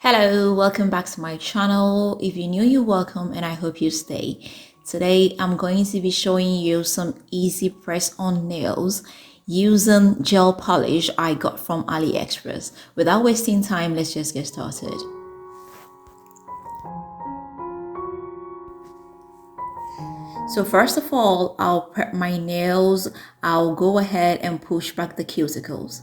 Hello, welcome back to my channel. If you're new, you're welcome and I hope you stay. Today, I'm going to be showing you some easy press on nails using gel polish I got from AliExpress. Without wasting time, let's just get started. So first of all, I'll prep my nails. I'll go ahead and push back the cuticles.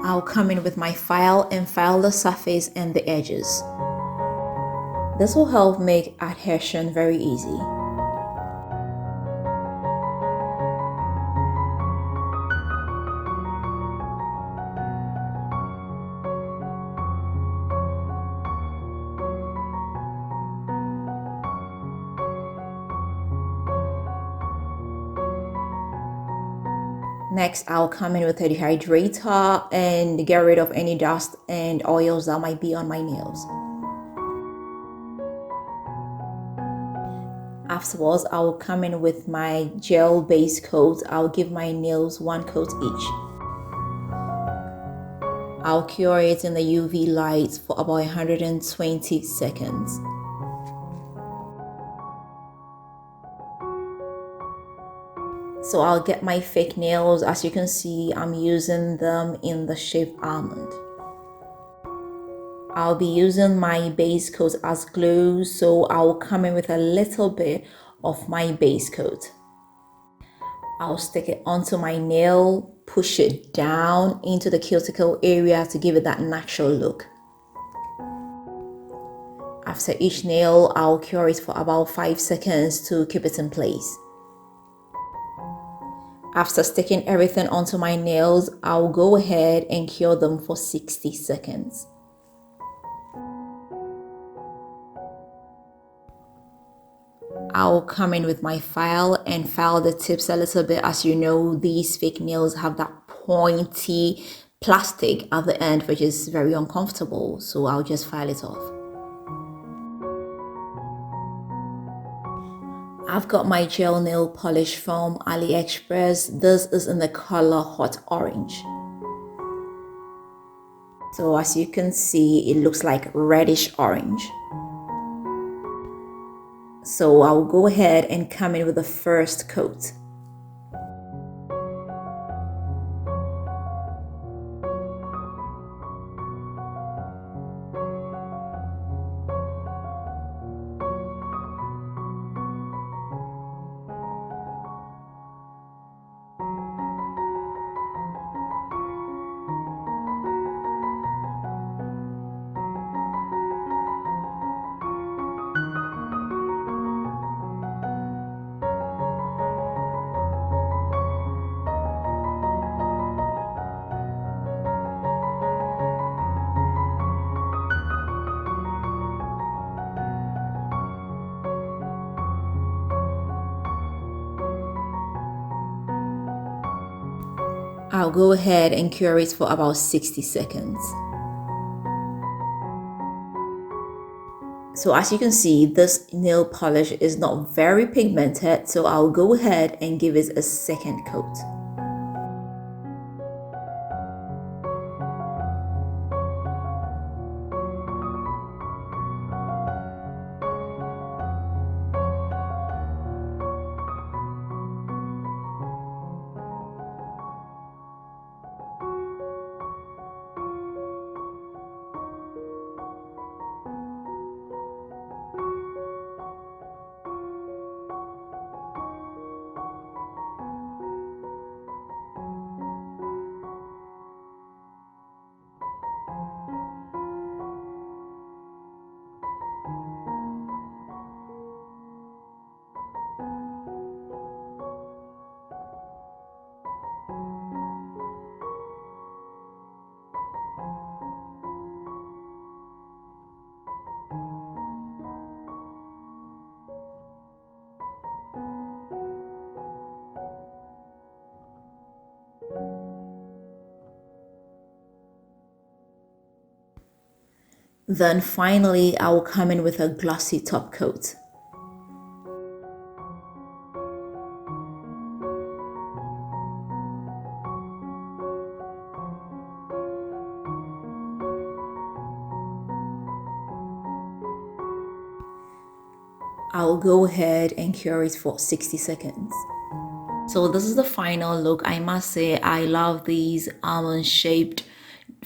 I'll come in with my file and file the surface and the edges. This will help make adhesion very easy. Next, I'll come in with a dehydrator and get rid of any dust and oils that might be on my nails. Afterwards, I'll come in with my gel base coat. I'll give my nails one coat each. I'll cure it in the UV light for about 120 seconds. So I'll get my fake nails. As you can see, I'm using them in the shape almond. I'll be using my base coat as glue, so I'll come in with a little bit of my base coat. I'll stick it onto my nail, push it down into the cuticle area to give it that natural look. After each nail, I'll cure it for about 5 seconds to keep it in place. After sticking everything onto my nails, I'll go ahead and cure them for 60 seconds. I'll come in with my file and file the tips a little bit. As you know, these fake nails have that pointy plastic at the end, which is very uncomfortable. So I'll just file it off. I've got my gel nail polish from AliExpress. This is in the color hot orange. So as you can see, it looks like reddish orange. So I'll go ahead and come in with the first coat. I'll go ahead and cure it for about 60 seconds. So as you can see, this nail polish is not very pigmented, so I'll go ahead and give it a second coat. Then finally, I will come in with a glossy top coat. I'll go ahead and cure it for 60 seconds. So this is the final look. I must say I love these almond shaped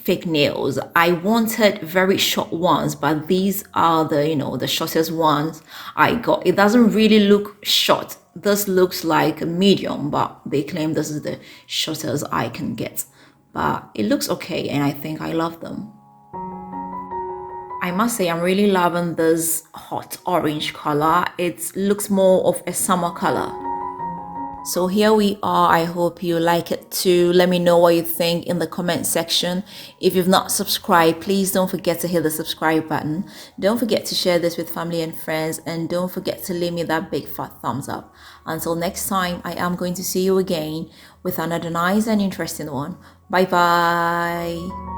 fake nails. I wanted very short ones, but these are the, the shortest ones I got. It doesn't really look short. This looks like a medium, but they claim this is the shortest I can get. But it looks okay, and I think I love them. I must say I'm really loving this hot orange color. It looks more of a summer color. So here we are. I hope you like it too. Let me know what you think in the comment section. If you've not subscribed, please don't forget to hit the subscribe button. Don't forget to share this with family and friends, and don't forget to leave me that big fat thumbs up. Until next time, I am going to see you again with another nice and interesting one. Bye bye.